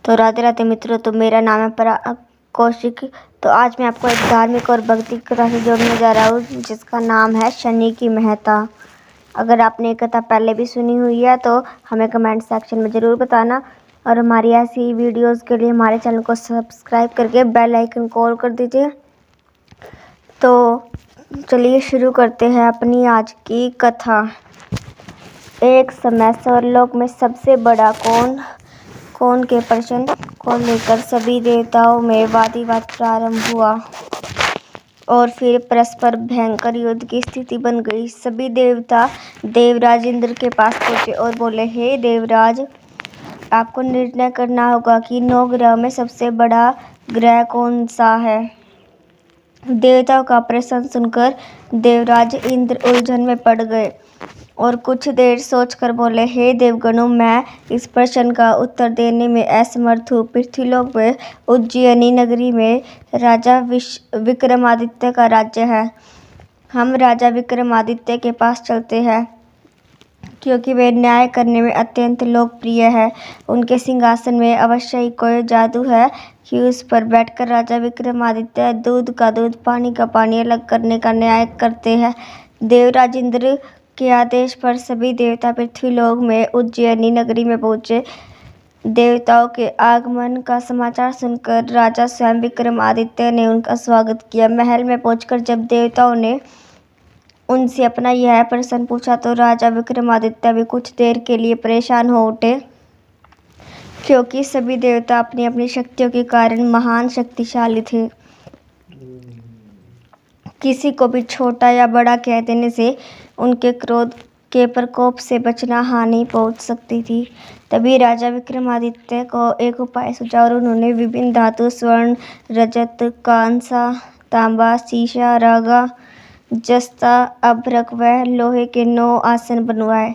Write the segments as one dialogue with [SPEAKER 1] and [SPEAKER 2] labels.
[SPEAKER 1] तो राधे राधे मित्रों। तो मेरा नाम है कौशिक। तो आज मैं आपको एक धार्मिक और भक्ति कथा से जोड़ने जा रहा हूँ जिसका नाम है शनि की महत्ता। अगर आपने ये कथा पहले भी सुनी हुई है तो हमें कमेंट सेक्शन में ज़रूर बताना, और हमारी ऐसी वीडियोस के लिए हमारे चैनल को सब्सक्राइब करके बेल आइकन को ऑल कर दीजिए। तो चलिए शुरू करते हैं अपनी आज की कथा। एक समय स्वर्गलोक में सबसे बड़ा कौन के प्रश्न को लेकर सभी देवताओं में वाद प्रारंभ हुआ और फिर परस्पर भयंकर युद्ध की स्थिति बन गई। सभी देवता देवराज इंद्र के पास पहुंचे और बोले, हे देवराज, आपको निर्णय करना होगा कि 9 ग्रह में सबसे बड़ा ग्रह कौन सा है। देवताओं का प्रश्न सुनकर देवराज इंद्र उलझन में पड़ गए और कुछ देर सोचकर बोले, हे देवगणों, मैं इस प्रश्न का उत्तर देने में असमर्थ हूँ। पृथ्वीलोक में उज्जैनी नगरी में राजा विक्रमादित्य का राज्य है। हम राजा विक्रमादित्य के पास चलते हैं क्योंकि वे न्याय करने में अत्यंत लोकप्रिय है। उनके सिंहासन में अवश्य ही कोई जादू है कि उस पर बैठकर राजा विक्रमादित्य दूध का दूध, पानी का पानी अलग करने का न्याय करते हैं। देवराज इंद्र के आदेश पर सभी देवता पृथ्वीलोक में उज्जैनी नगरी में पहुंचे। देवताओं के आगमन का समाचार सुनकर राजा स्वयं विक्रमादित्य ने उनका स्वागत किया। महल में पहुंचकर जब देवताओं ने उनसे अपना यह प्रश्न पूछा तो राजा विक्रमादित्य भी कुछ देर के लिए परेशान हो उठे, क्योंकि सभी देवता अपनी अपनी शक्तियों के कारण महान शक्तिशाली थे। किसी को भी छोटा या बड़ा कह देने से उनके क्रोध के प्रकोप से बचना हानि पहुंच सकती थी। तभी राजा विक्रमादित्य को एक उपाय सूझा और उन्होंने विभिन्न धातु, स्वर्ण, रजत, कांसा, तांबा, सीसा, रागा, जस्ता, अभ्रक व लोहे के 9 आसन बनवाए।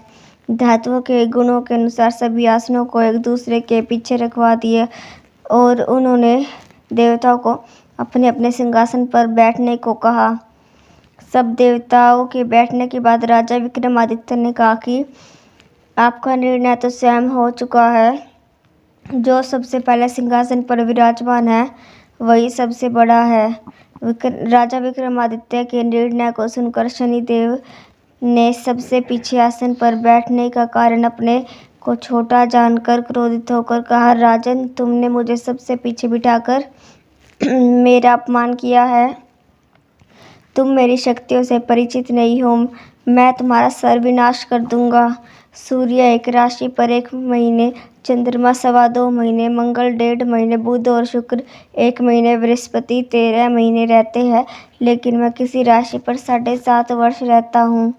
[SPEAKER 1] धातुओं के गुणों के अनुसार सभी आसनों को एक दूसरे के पीछे रखवा दिए और उन्होंने देवताओं को अपने अपने सिंहासन पर बैठने को कहा। सब देवताओं के बैठने के बाद राजा विक्रमादित्य ने कहा कि आपका निर्णय तो स्वयं हो चुका है। जो सबसे पहले सिंहासन पर विराजमान है वही सबसे बड़ा है। राजा विक्रमादित्य के निर्णय को सुनकर शनिदेव ने सबसे पीछे आसन पर बैठने का कारण अपने को छोटा जानकर क्रोधित होकर कहा, राजन, तुमने मुझे सबसे पीछे बिठाकर मेरा अपमान किया है। तुम मेरी शक्तियों से परिचित नहीं हो। मैं तुम्हारा सर्वनाश कर दूंगा। सूर्य एक राशि पर 1 महीने, चंद्रमा 2.25 महीने, मंगल 1.5 महीने, बुध और शुक्र 1 महीने, बृहस्पति 13 महीने रहते हैं, लेकिन मैं किसी राशि पर 7.5 वर्ष रहता हूँ।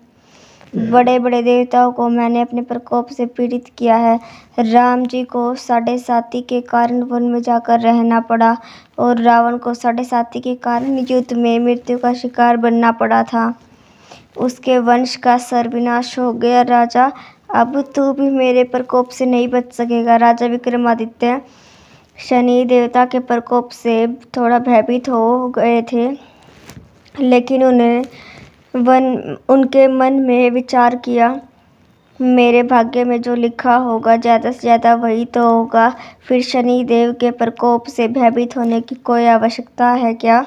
[SPEAKER 1] बड़े बड़े देवताओं को मैंने अपने प्रकोप से पीड़ित किया है। राम जी को 7.5 के कारण वन में जाकर रहना पड़ा और रावण को 7.5 के कारण युद्ध में मृत्यु का शिकार बनना पड़ा था। उसके वंश का सर्वनाश हो गया। राजा, अब तू भी मेरे प्रकोप से नहीं बच सकेगा। राजा विक्रमादित्य शनि देवता के प्रकोप से थोड़ा भयभीत हो गए थे, लेकिन उनके मन में विचार किया, मेरे भाग्य में जो लिखा होगा ज़्यादा से ज़्यादा वही तो होगा। फिर शनि देव के प्रकोप से भयभीत होने की कोई आवश्यकता है क्या?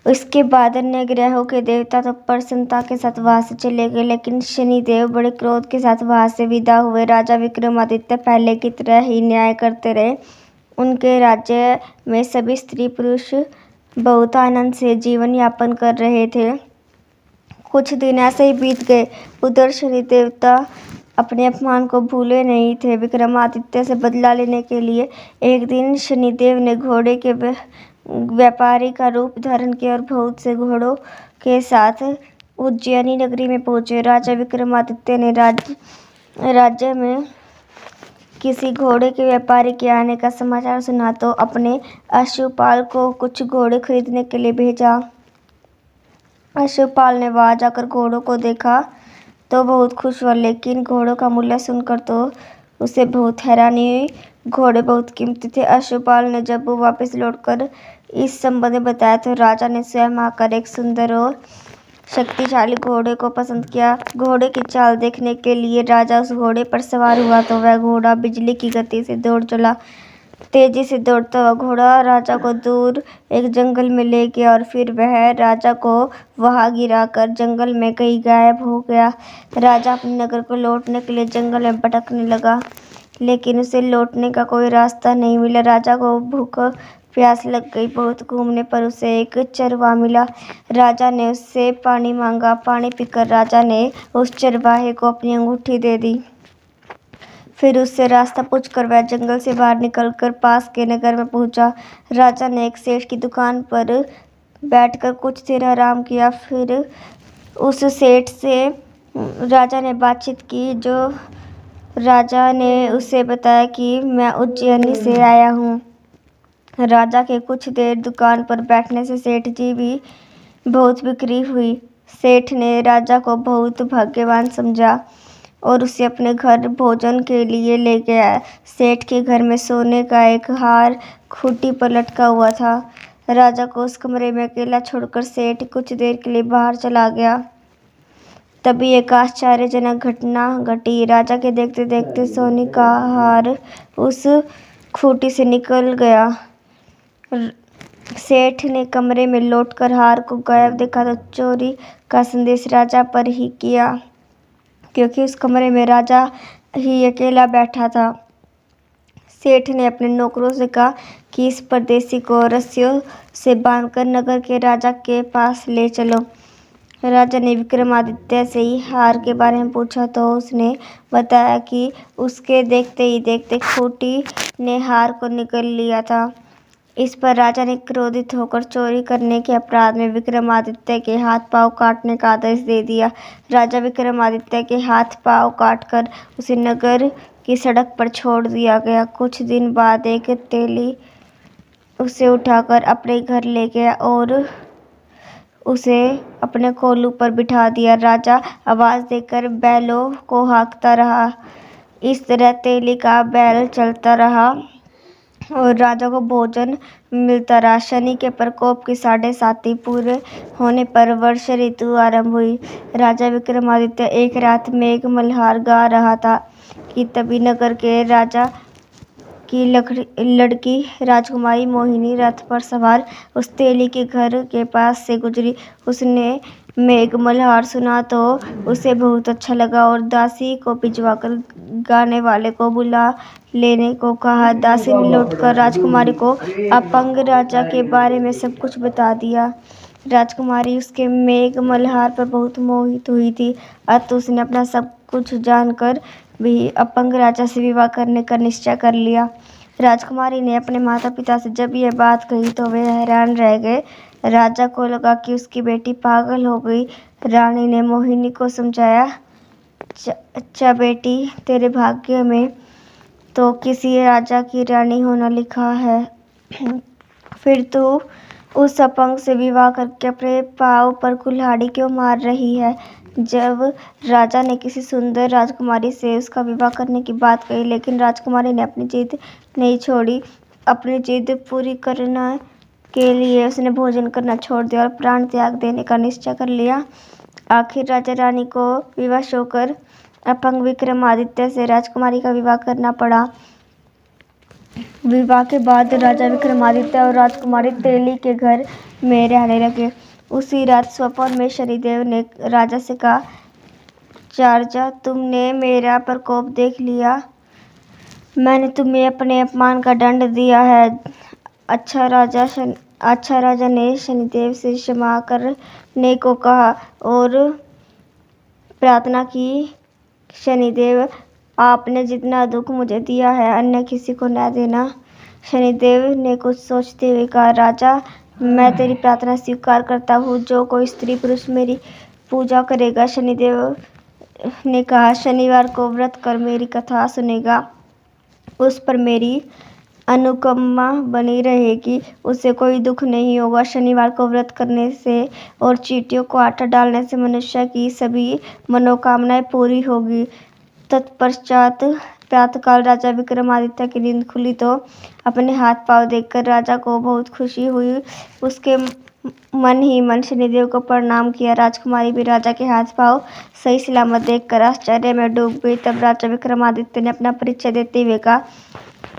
[SPEAKER 1] उसके बाद अन्य ग्रहों के देवता तो प्रसन्नता के साथ वहां से चले गए, लेकिन शनिदेव बड़े क्रोध के साथ वहां से विदा हुए। राजा विक्रमादित्य पहले की तरह ही न्याय करते रहे। उनके राज्य में सभी स्त्री पुरुष बहुत आनंद से जीवन यापन कर रहे थे। कुछ दिन ऐसे ही बीत गए। उधर शनि देवता अपने अपमान को भूले नहीं थे। विक्रमादित्य से बदला लेने के लिए एक दिन शनिदेव ने घोड़े के व्यापारी का रूप धारण किया और बहुत से घोड़ों के साथ उज्जैनी नगरी में पहुंचे। राजा विक्रमादित्य ने राज्य में किसी घोड़े के व्यापारी के आने का समाचार सुना तो अपने अश्वपाल को कुछ घोड़े खरीदने के लिए भेजा। अश्वपाल ने वहां जाकर घोड़ों को देखा तो बहुत खुश हुआ, लेकिन घोड़ों का मूल्य सुनकर तो उसे बहुत हैरानी हुई। घोड़े बहुत कीमती थे। अश्वपाल ने जब वो वापस लौटकर इस संबंध में बताया तो राजा ने स्वयं आकर एक सुंदर और शक्तिशाली घोड़े को पसंद किया। घोड़े की चाल देखने के लिए राजा उस घोड़े पर सवार हुआ तो वह घोड़ा बिजली की गति से दौड़ चला। तेजी से दौड़ता हुआ घोड़ा राजा को दूर एक जंगल में ले गया और फिर वह राजा को वहां गिराकर जंगल में कहीं गायब हो गया। राजा अपने नगर को लौटने के लिए जंगल में भटकने लगा, लेकिन उसे लौटने का कोई रास्ता नहीं मिला। राजा को भूख प्यास लग गई। बहुत घूमने पर उसे एक चरवाहा मिला। राजा ने उससे पानी मांगा। पानी पीकर राजा ने उस चरवाहे को अपनी अंगूठी दे दी। फिर उससे रास्ता पूछकर वह जंगल से बाहर निकलकर पास के नगर में पहुंचा। राजा ने एक सेठ की दुकान पर बैठकर कुछ देर आराम किया। फिर उस सेठ से राजा ने बातचीत की। जो राजा ने उसे बताया कि मैं उज्जैनी से आया हूँ। राजा के कुछ देर दुकान पर बैठने से सेठ जी भी बहुत बिक्री हुई। सेठ ने राजा को बहुत भाग्यवान समझा और उसे अपने घर भोजन के लिए ले गया। सेठ के घर में सोने का एक हार खूंटी पर लटका हुआ था। राजा को उस कमरे में अकेला छोड़कर सेठ कुछ देर के लिए बाहर चला गया। तभी एक आश्चर्यजनक घटना घटी। राजा के देखते देखते सोने का हार उस खूंटी से निकल गया। सेठ ने कमरे में लौटकर हार को गायब देखा तो चोरी का संदेश राजा पर ही किया, क्योंकि उस कमरे में राजा ही अकेला बैठा था। सेठ ने अपने नौकरों से कहा कि इस परदेसी को रस्सियों से बांधकर नगर के राजा के पास ले चलो। राजा ने विक्रमादित्य से ही हार के बारे में पूछा तो उसने बताया कि उसके देखते ही देखते खूंटी ने हार को निगल लिया था। इस पर राजा ने क्रोधित होकर चोरी करने के अपराध में विक्रमादित्य के हाथ पांव काटने का आदेश दे दिया। राजा विक्रमादित्य के हाथ पांव काटकर उसे नगर की सड़क पर छोड़ दिया गया। कुछ दिन बाद एक तेली उसे उठाकर अपने घर ले गया और उसे अपने कोल्हू पर बिठा दिया। राजा आवाज देकर बैलों को हाँकता रहा। इस तरह तेली का बैल चलता रहा और राजा को भोजन मिलता रहा। शनि के प्रकोप की 7.5 पूरे होने पर वर्षा ऋतु आरंभ हुई। राजा विक्रमादित्य एक रात मेघ मल्हार गा रहा था कि तभी नगर के राजा की लड़की राजकुमारी मोहिनी रथ पर सवार उस तेली के घर के पास से गुजरी। उसने मेघ मल्हार सुना तो उसे बहुत अच्छा लगा और दासी को भिजवाकर गाने वाले को बुला लेने को कहा। दासी ने लौटकर राजकुमारी को अपंग राजा के बारे में सब कुछ बता दिया। राजकुमारी उसके मेघ मल्हार पर बहुत मोहित हुई थी, अतः उसने अपना सब कुछ जानकर भी अपंग राजा से विवाह करने का निश्चय कर लिया। राजकुमारी ने अपने माता पिता से जब यह बात कही तो वे हैरान रह गए। राजा को लगा कि उसकी बेटी पागल हो गई। रानी ने मोहिनी को समझाया, अच्छा बेटी, तेरे भाग्य में तो किसी राजा की रानी होना लिखा है, फिर तू उस अपंग से विवाह करके अपने पाँव पर कुल्हाड़ी क्यों मार रही है। जब राजा ने किसी सुंदर राजकुमारी से उसका विवाह करने की बात कही, लेकिन राजकुमारी ने अपनी जिद नहीं छोड़ी। अपनी जिद पूरी करने के लिए उसने भोजन करना छोड़ दिया और प्राण त्याग देने का निश्चय कर लिया। आखिर राजा रानी को विवश होकर अपंग विक्रमादित्य से राजकुमारी का विवाह करना पड़ा। विवाह के बाद राजा विक्रमादित्य और राजकुमारी तेली के घर में रहने लगे। उसी रात स्वप्न में शनिदेव ने राजा से कहा, चार्जा, तुमने मेरा प्रकोप देख लिया। मैंने तुम्हें अपने अपमान का दंड दिया है। अच्छा राजा ने शनिदेव से क्षमा करने को कहा और प्रार्थना की, शनिदेव, आपने जितना दुख मुझे दिया है अन्य किसी को न देना। शनिदेव ने कुछ सोचते हुए कहा, राजा, मैं तेरी प्रार्थना स्वीकार करता हूँ। जो कोई स्त्री पुरुष मेरी पूजा करेगा, शनिदेव ने कहा, शनिवार को व्रत कर मेरी कथा सुनेगा, उस पर मेरी अनुकंपा बनी रहेगी, उसे कोई दुख नहीं होगा। शनिवार को व्रत करने से और चींटियों को आटा डालने से मनुष्य की सभी मनोकामनाएं पूरी होगी। तत्पश्चात प्रातःकाल राजा विक्रमादित्य की नींद खुली तो अपने हाथ पांव देखकर राजा को बहुत खुशी हुई। उसके मन ही मन शनिदेव को प्रणाम किया। राजकुमारी भी राजा के हाथ पांव सही सलामत देखकर आश्चर्य में डूब गई। तब राजा विक्रमादित्य ने अपना परिचय देते हुए कहा,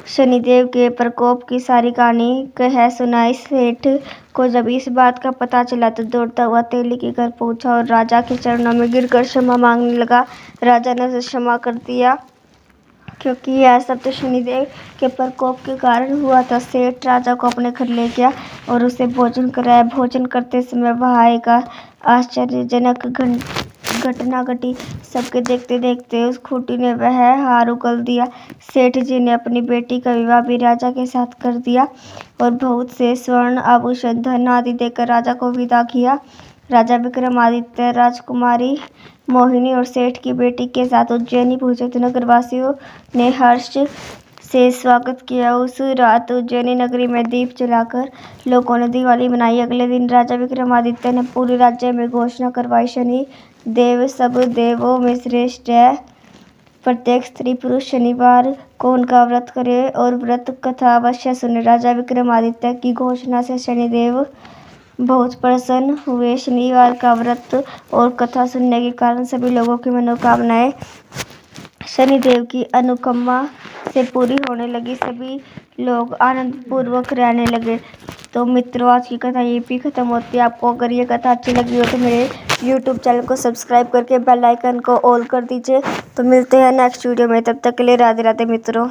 [SPEAKER 1] शनिदेव के प्रकोप की सारी कहानी कह सुनाई। सेठ को जब इस बात का पता चला तो दौड़ता हुआ तेली के घर पहुंचा और राजा के चरणों में गिरकर क्षमा मांगने लगा। राजा ने उसे क्षमा कर दिया क्योंकि यह सब तो शनिदेव के प्रकोप के कारण हुआ था। सेठ राजा को अपने घर ले गया और उसे भोजन कराया। भोजन करते समय वहाँ एक आश्चर्यजनक घटना घटी। सबके देखते देखते उस खूंटी ने वह हार उगल दिया। सेठ जी ने अपनी बेटी का विवाह भी राजा के साथ कर दिया और बहुत से स्वर्ण आभूषण धन आदि देकर राजा को विदा किया। राजा विक्रमादित्य राजकुमारी मोहिनी और सेठ की बेटी के साथ उज्जैनी पहुंचे तो नगरवासियों ने हर्ष से स्वागत किया। उस रात उज्जैनी नगरी में दीप जलाकर लोगों ने दिवाली मनाई। अगले दिन राजा विक्रमादित्य ने पूरे राज्य में घोषणा करवाई, शनि देव सब देवों में श्रेष्ठ है। प्रत्येक स्त्री पुरुष शनिवार को उनका व्रत करे और व्रत कथा अवश्य सुने। राजा विक्रमादित्य की घोषणा से शनिदेव बहुत प्रसन्न हुए। शनिवार का व्रत और कथा सुनने के कारण सभी लोगों की मनोकामनाएं शनिदेव की अनुकंपा से पूरी होने लगी। सभी लोग आनंद पूर्वक रहने लगे। तो मित्रों, आज की कथा यहीं पे खत्म होती है। आपको अगर ये कथा अच्छी लगी हो तो मेरे YouTube चैनल को सब्सक्राइब करके बेल आइकन को ऑल कर दीजिए। तो मिलते हैं नेक्स्ट वीडियो में, तब तक के लिए राधे राधे मित्रों।